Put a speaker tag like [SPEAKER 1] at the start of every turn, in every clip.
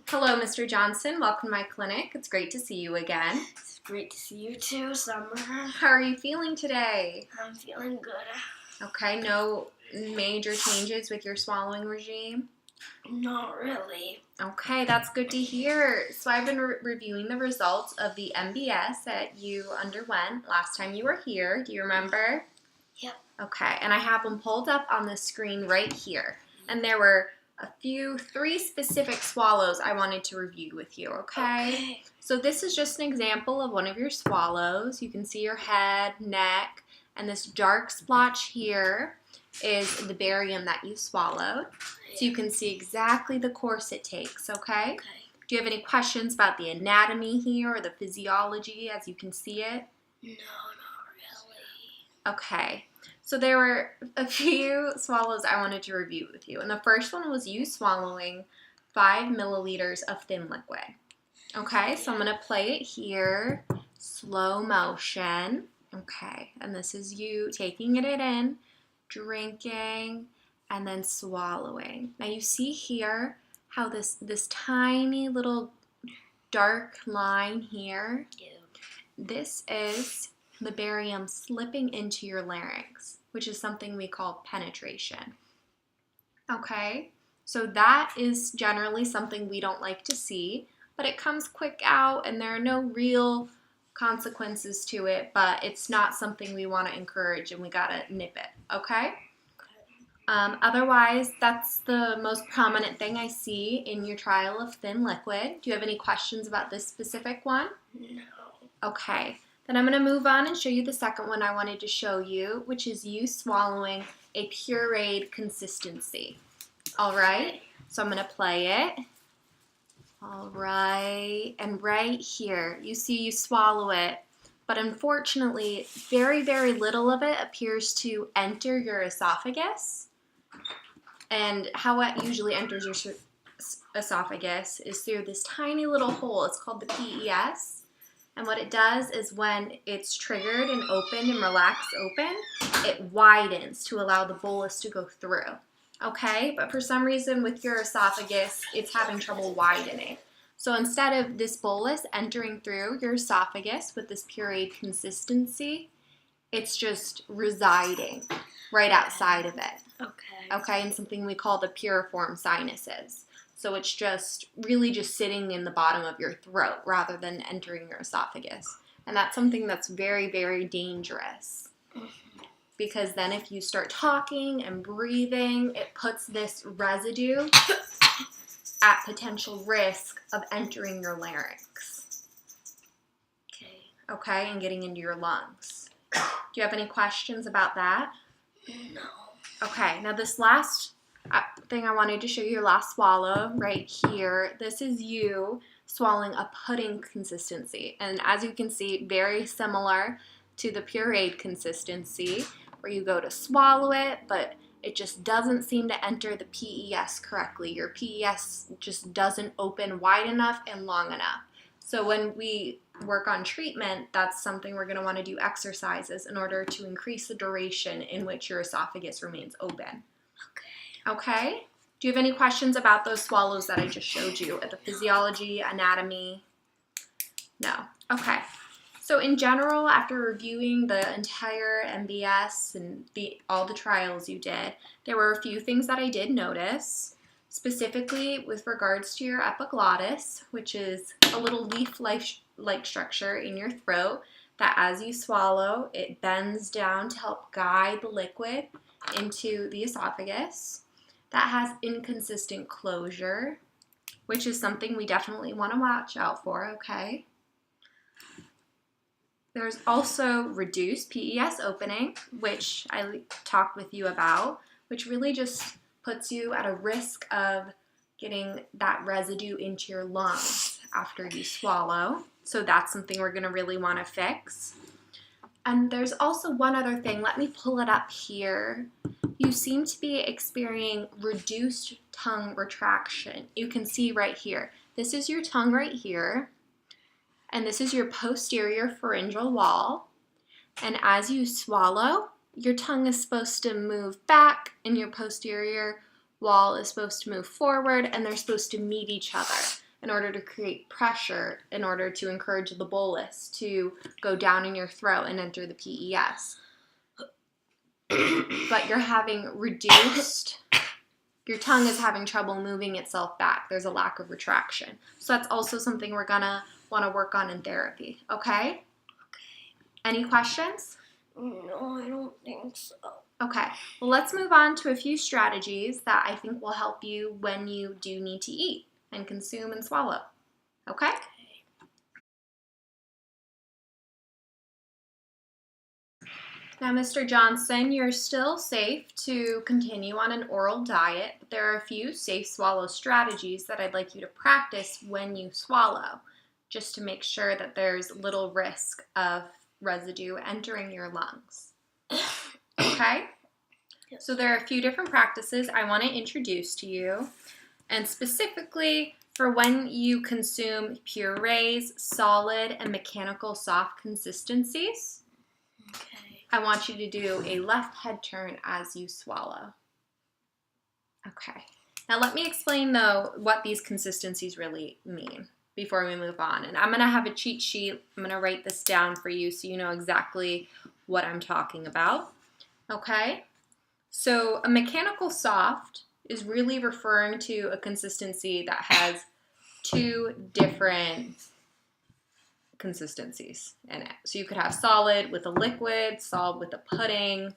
[SPEAKER 1] Hello, Mr. Johnson. Welcome to my clinic. It's great to see you again.
[SPEAKER 2] It's great to see you too, Summer.
[SPEAKER 1] How are you feeling today?
[SPEAKER 2] I'm feeling good.
[SPEAKER 1] Okay, no major changes with your swallowing regime?
[SPEAKER 2] Not really.
[SPEAKER 1] Okay, that's good to hear. So I've been reviewing the results of the MBS that you underwent last time you were here. Do you remember?
[SPEAKER 2] Yep.
[SPEAKER 1] Okay, and I have them pulled up on the screen right here. And there were three specific swallows I wanted to review with you, okay? So this is just an example of one of your swallows. You can see your head, neck, and this dark splotch here is the barium that you swallowed. So you can see exactly the course it takes, okay? Do you have any questions about the anatomy here or the physiology as you can see it?
[SPEAKER 2] No, not really.
[SPEAKER 1] Okay. So there were a few swallows I wanted to review with you. And the first one was you swallowing 5 milliliters of thin liquid. Okay, so I'm going to play it here. Slow motion. Okay, and this is you taking it in, drinking, and then swallowing. Now you see here how this tiny little dark line here, this is the barium slipping into your larynx, which is something we call penetration. Okay, so that is generally something we don't like to see, but it comes quick out and there are no real consequences to it, but it's not something we want to encourage and we gotta nip it, okay? Otherwise, that's the most prominent thing I see in your trial of thin liquid. Do you have any questions about this specific one?
[SPEAKER 2] No.
[SPEAKER 1] Okay. Then I'm going to move on and show you the second one I wanted to show you, which is you swallowing a pureed consistency. All right, so I'm going to play it. All right, and right here, you see you swallow it, but unfortunately, very, very little of it appears to enter your esophagus. And how it usually enters your esophagus is through this tiny little hole. It's called the PES. And what it does is when it's triggered and opened and relaxed open, it widens to allow the bolus to go through. Okay, but for some reason with your esophagus, it's having trouble widening. So instead of this bolus entering through your esophagus with this pureed consistency, it's just residing right outside of it. Okay, and something we call the piriform sinuses. So it's just really just sitting in the bottom of your throat rather than entering your esophagus. And that's something that's very, very dangerous. Because then if you start talking and breathing, it puts this residue at potential risk of entering your larynx. Okay, and getting into your lungs. Do you have any questions about that?
[SPEAKER 2] No.
[SPEAKER 1] Okay, now this last thing I wanted to show you, your last swallow right here. This is you swallowing a pudding consistency. And as you can see, very similar to the pureed consistency where you go to swallow it, but it just doesn't seem to enter the PES correctly. Your PES just doesn't open wide enough and long enough. So when we work on treatment, that's something we're going to want to do exercises in order to increase the duration in which your esophagus remains open. Okay? Do you have any questions about those swallows that I just showed you at the physiology, anatomy? No. Okay. So in general, after reviewing the entire MBS and all the trials you did, there were a few things that I did notice, specifically with regards to your epiglottis, which is a little leaf-like structure in your throat that as you swallow, it bends down to help guide the liquid into the esophagus. That has inconsistent closure, which is something we definitely want to watch out for, okay? There's also reduced PES opening, which I talked with you about, which really just puts you at a risk of getting that residue into your lungs after you swallow. So that's something we're going to really want to fix. And there's also one other thing. Let me pull it up here. You seem to be experiencing reduced tongue retraction. You can see right here. This is your tongue right here. And this is your posterior pharyngeal wall. And as you swallow, your tongue is supposed to move back and your posterior wall is supposed to move forward and they're supposed to meet each other. in order to create pressure, in order to encourage the bolus to go down in your throat and enter the PES. But you're having reduced, your tongue is having trouble moving itself back. There's a lack of retraction. So that's also something we're gonna want to work on in therapy, okay?
[SPEAKER 2] Okay.
[SPEAKER 1] Any questions?
[SPEAKER 2] No, I don't think so.
[SPEAKER 1] Okay, well, let's move on to a few strategies that I think will help you when you do need to eat and consume and swallow. Okay? Now, Mr. Johnson, you're still safe to continue on an oral diet, but there are a few safe swallow strategies that I'd like you to practice when you swallow, just to make sure that there's little risk of residue entering your lungs. Okay?
[SPEAKER 2] Yes.
[SPEAKER 1] So there are a few different practices I want to introduce to you, and specifically for when you consume purees, solid, and mechanical soft consistencies.
[SPEAKER 2] Okay.
[SPEAKER 1] I want you to do a left head turn as you swallow. Okay. Now let me explain, though, what these consistencies really mean before we move on. And I'm going to have a cheat sheet. I'm going to write this down for you so you know exactly what I'm talking about. Okay? So a mechanical soft is really referring to a consistency that has two different consistencies in it. So you could have solid with a liquid, solid with a pudding.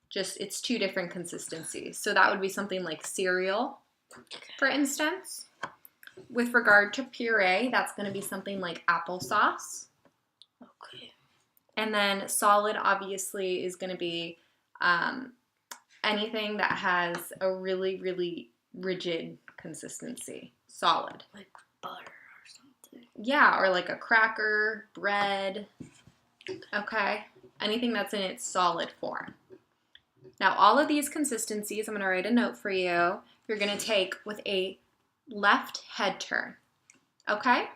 [SPEAKER 1] Just, it's two different consistencies. So that would be something like cereal, for instance. With regard to puree, that's going to be something like applesauce.
[SPEAKER 2] Okay.
[SPEAKER 1] And then solid, obviously, is going to be anything that has a really, really rigid consistency. Solid.
[SPEAKER 2] Like butter or something.
[SPEAKER 1] Yeah, or like a cracker, bread. Okay? Anything that's in its solid form. Now, all of these consistencies, I'm going to write a note for you. You're going to take with a left head turn. Okay?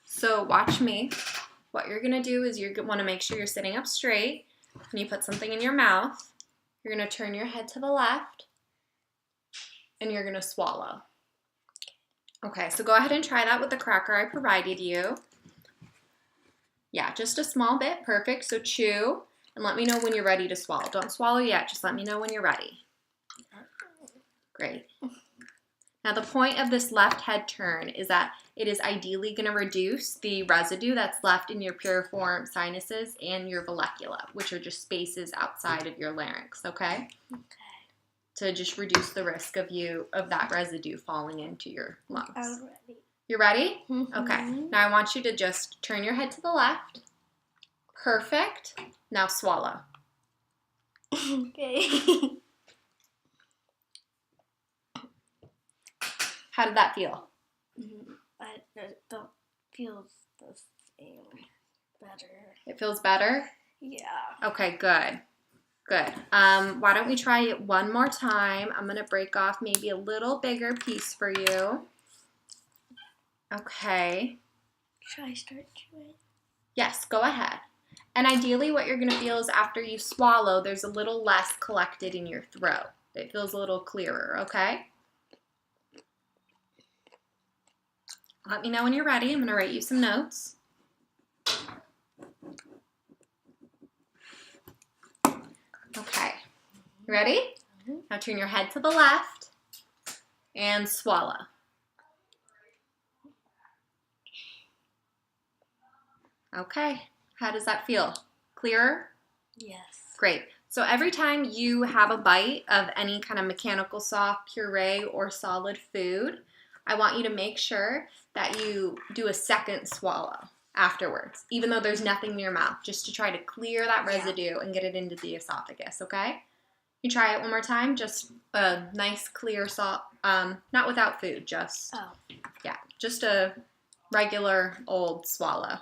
[SPEAKER 1] So watch me. What you're going to do is you want to make sure you're sitting up straight. When you put something in your mouth, you're going to turn your head to the left, and you're going to swallow. Okay, so go ahead and try that with the cracker I provided you. Yeah, just a small bit. Perfect. So chew, and let me know when you're ready to swallow. Don't swallow yet. Just let me know when you're ready. Great. Now, the point of this left head turn is that it is ideally going to reduce the residue that's left in your piriform sinuses and your vallecula, which are just spaces outside of your larynx, okay?
[SPEAKER 2] Okay.
[SPEAKER 1] To just reduce the risk of that residue falling into your lungs.
[SPEAKER 2] I'm ready.
[SPEAKER 1] You ready?
[SPEAKER 2] Mm-hmm.
[SPEAKER 1] Okay. Now I want you to just turn your head to the left. Perfect. Now swallow.
[SPEAKER 2] Okay.
[SPEAKER 1] How did that feel?
[SPEAKER 2] I don't feel the same. Better.
[SPEAKER 1] It feels better?
[SPEAKER 2] Yeah.
[SPEAKER 1] Okay, good. Good. Why don't we try it one more time? I'm going to break off maybe a little bigger piece for you. Okay.
[SPEAKER 2] Should I start chewing?
[SPEAKER 1] Yes, go ahead. And ideally what you're going to feel is after you swallow, there's a little less collected in your throat. It feels a little clearer, okay? Let me know when you're ready. I'm going to write you some notes. Okay. Ready?
[SPEAKER 2] Mm-hmm.
[SPEAKER 1] Now turn your head to the left and swallow. Okay. How does that feel? Clearer?
[SPEAKER 2] Yes.
[SPEAKER 1] Great. So every time you have a bite of any kind of mechanical soft, puree, or solid food, I want you to make sure that you do a second swallow afterwards, even though there's nothing in your mouth, just to try to clear that residue and get it into the esophagus, okay? You try it one more time, just a nice clear not without food, just, yeah, just a regular old swallow.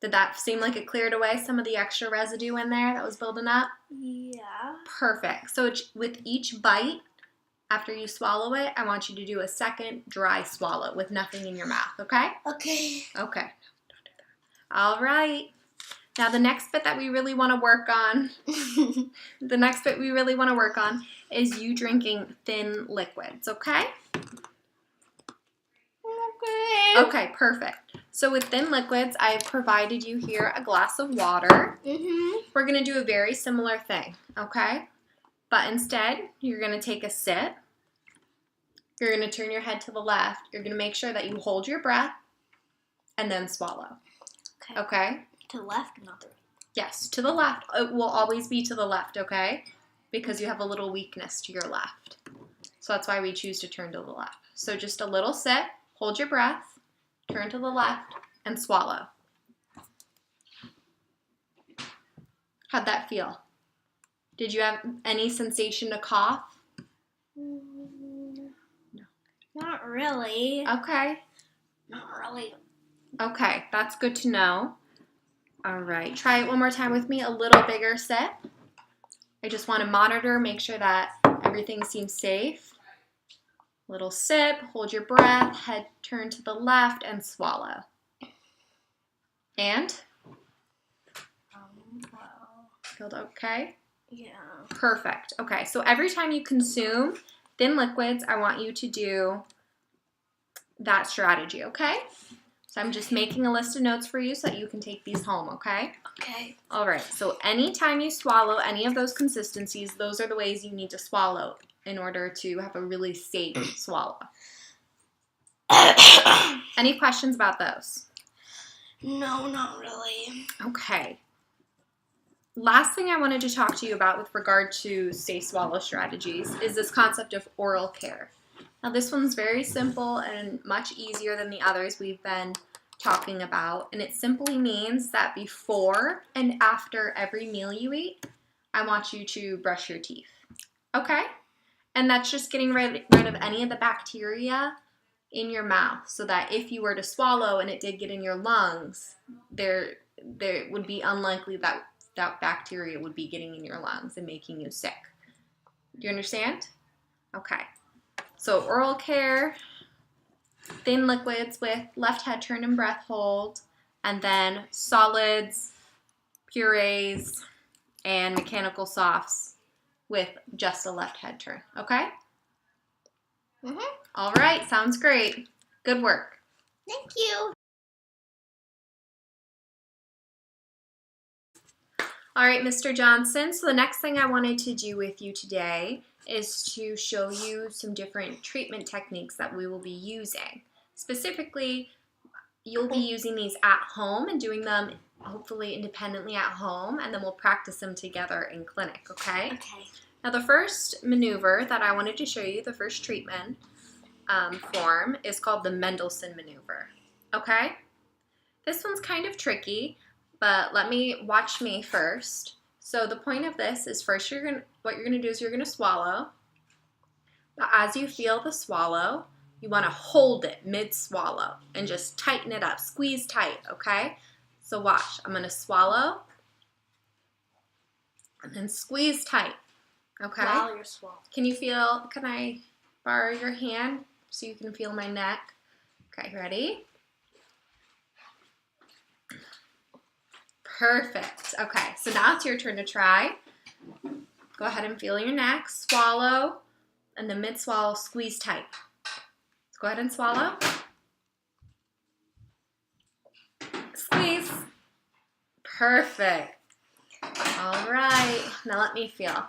[SPEAKER 1] Did that seem like it cleared away some of the extra residue in there that was building up?
[SPEAKER 2] Yeah.
[SPEAKER 1] Perfect. So with each bite, after you swallow it, I want you to do a second dry swallow with nothing in your mouth, okay?
[SPEAKER 2] Okay.
[SPEAKER 1] Okay. All right. Now the next bit that we really want to work on, is you drinking thin liquids, okay?
[SPEAKER 2] Okay.
[SPEAKER 1] Okay, perfect. So with thin liquids, I've provided you here a glass of water. We're going to do a very similar thing, okay? But instead, you're going to take a sip. You're going to turn your head to the left. You're going to make sure that you hold your breath and then swallow. Okay?
[SPEAKER 2] To the left, not the right.
[SPEAKER 1] Yes, to the left. It will always be to the left, okay? Because you have a little weakness to your left. So that's why we choose to turn to the left. So just a little sip, hold your breath, turn to the left, and swallow. How'd that feel? Did you have any sensation to cough?
[SPEAKER 2] No. Not really.
[SPEAKER 1] Okay.
[SPEAKER 2] Not really.
[SPEAKER 1] Okay, that's good to know. All right, try it one more time with me, a little bigger sip. I just want to monitor, make sure that everything seems safe. Little sip, hold your breath, head turn to the left, and swallow. And?
[SPEAKER 2] Well,
[SPEAKER 1] Feel okay?
[SPEAKER 2] yeah.
[SPEAKER 1] Perfect. Okay, so every time you consume thin liquids, I want you to do that strategy, okay? So I'm just making a list of notes for you so that you can take these home, okay?
[SPEAKER 2] Okay.
[SPEAKER 1] All right, so anytime you swallow any of those consistencies, those are the ways you need to swallow in order to have a really safe swallow. Any questions about those?
[SPEAKER 2] No, not really.
[SPEAKER 1] Okay. Last thing I wanted to talk to you about with regard to safe swallow strategies is this concept of oral care. Now this one's very simple and much easier than the others we've been talking about, and it simply means that before and after every meal you eat, I want you to brush your teeth, okay? And that's just getting rid of any of the bacteria in your mouth so that if you were to swallow and it did get in your lungs, there would be unlikely that that bacteria would be getting in your lungs and making you sick. Do you understand? Okay. So oral care, thin liquids with left head turn and breath hold, and then solids, purees, and mechanical softs with just a left head turn. Okay? All right, sounds great. Good work.
[SPEAKER 2] Thank you.
[SPEAKER 1] All right, Mr. Johnson, so the next thing I wanted to do with you today is to show you some different treatment techniques that we will be using. Specifically, you'll be using these at home and doing them hopefully independently at home, and then we'll practice them together in clinic, okay?
[SPEAKER 2] Okay.
[SPEAKER 1] Now the first maneuver that I wanted to show you, the first treatment form, is called the Mendelssohn maneuver, okay? This one's kind of tricky, but watch me first. So the point of this is first what you're gonna do is you're gonna swallow, but as you feel the swallow, you wanna hold it mid-swallow and just tighten it up, squeeze tight, okay? So watch, I'm gonna swallow and then squeeze tight, okay?
[SPEAKER 2] While you're swallowing.
[SPEAKER 1] Can I borrow your hand so you can feel my neck? Okay, ready? Perfect. Okay, so now it's your turn to try. Go ahead and feel your neck, swallow, and then mid-swallow, squeeze tight. Go ahead and swallow. Squeeze. Perfect. All right, now let me feel.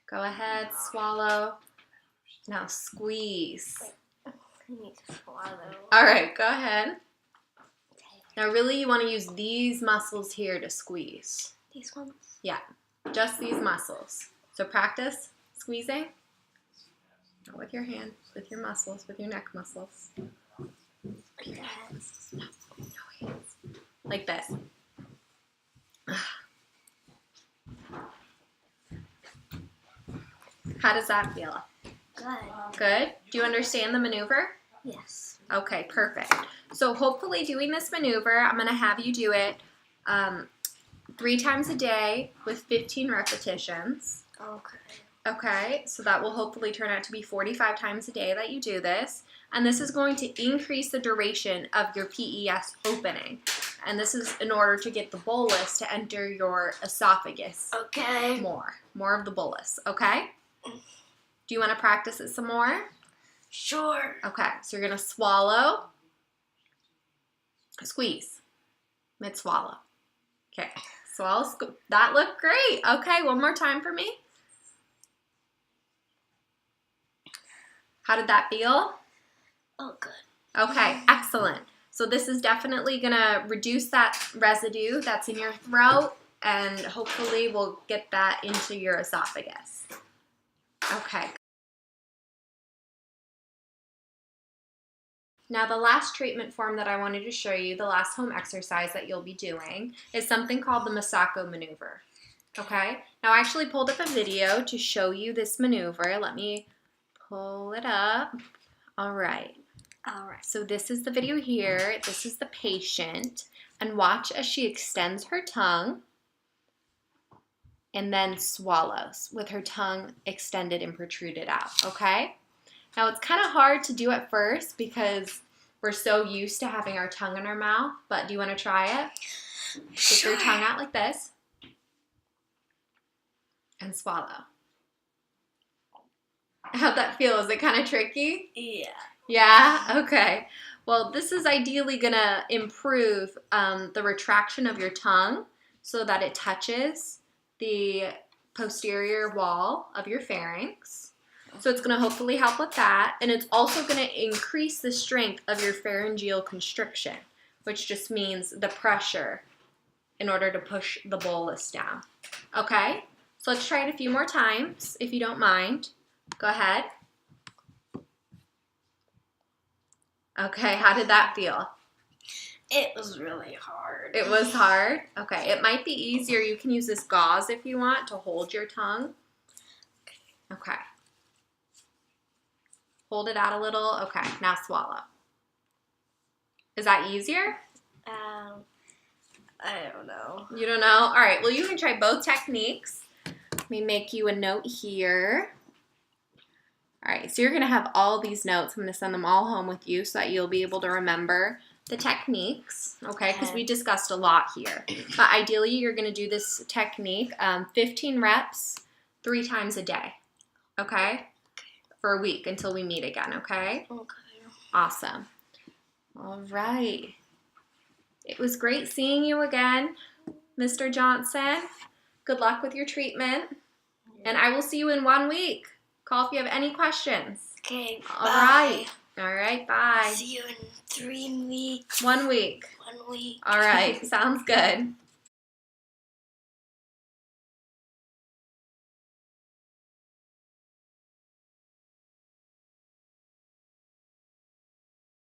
[SPEAKER 1] Go ahead, swallow. Now squeeze.
[SPEAKER 2] I need to swallow.
[SPEAKER 1] All right, go ahead. Now really you want to use these muscles here to squeeze.
[SPEAKER 2] These ones?
[SPEAKER 1] Yeah, just these muscles. So practice squeezing. Not with your hand, with your muscles, with your neck muscles.
[SPEAKER 2] Like that.
[SPEAKER 1] No hands. Like this. How does that feel?
[SPEAKER 2] Good.
[SPEAKER 1] Good? Do you understand the maneuver?
[SPEAKER 2] Yes.
[SPEAKER 1] Okay, perfect. So hopefully doing this maneuver, I'm going to have you do it 3 times a day with 15 repetitions.
[SPEAKER 2] Okay.
[SPEAKER 1] Okay, so that will hopefully turn out to be 45 times a day that you do this. And this is going to increase the duration of your PES opening. And this is in order to get the bolus to enter your esophagus
[SPEAKER 2] Okay.
[SPEAKER 1] more of the bolus, okay? Do you want to practice it some more?
[SPEAKER 2] Sure.
[SPEAKER 1] Okay, so you're going to swallow, squeeze, mid-swallow. Okay, swallow, that looked great. Okay, one more time for me. How did that feel?
[SPEAKER 2] Oh, good.
[SPEAKER 1] Okay, excellent. So this is definitely going to reduce that residue that's in your throat, and hopefully we'll get that into your esophagus. Okay. Now the last treatment form that I wanted to show you, the last home exercise that you'll be doing, is something called the Masako maneuver. Okay? Now I actually pulled up a video to show you this maneuver. Let me pull it up. All right. So this is the video here. This is the patient. And watch as she extends her tongue and then swallows with her tongue extended and protruded out, okay? Now it's kind of hard to do at first because we're so used to having our tongue in our mouth, but do you want to try it? Stick your tongue out like this and swallow. How'd that feel? Is it kind of tricky?
[SPEAKER 2] Yeah.
[SPEAKER 1] Yeah? Okay. Well, this is ideally going to improve the retraction of your tongue so that it touches the posterior wall of your pharynx. So it's going to hopefully help with that. And it's also going to increase the strength of your pharyngeal constriction, which just means the pressure in order to push the bolus down. Okay? So let's try it a few more times, if you don't mind. Go ahead. Okay, how did that feel?
[SPEAKER 2] It was really hard.
[SPEAKER 1] It was hard? Okay, it might be easier. You can use this gauze if you want to hold your tongue. Okay. Hold it out a little. Okay, now swallow. Is that easier?
[SPEAKER 2] I don't know.
[SPEAKER 1] You don't know? All right, well, you can try both techniques. Let me make you a note here. All right, so you're going to have all these notes. I'm going to send them all home with you so that you'll be able to remember the techniques, okay, because we discussed a lot here. But ideally, you're going to do this technique 15 reps 3 times a day, okay, for a week until we meet again, okay?
[SPEAKER 2] Okay.
[SPEAKER 1] Awesome. All right. It was great seeing you again, Mr. Johnson. Good luck with your treatment, and I will see you in 1 week. Call if you have any questions.
[SPEAKER 2] Okay,
[SPEAKER 1] All right. All right, bye.
[SPEAKER 2] See you in 3 weeks.
[SPEAKER 1] 1 week.
[SPEAKER 2] 1 week.
[SPEAKER 1] All right, sounds good.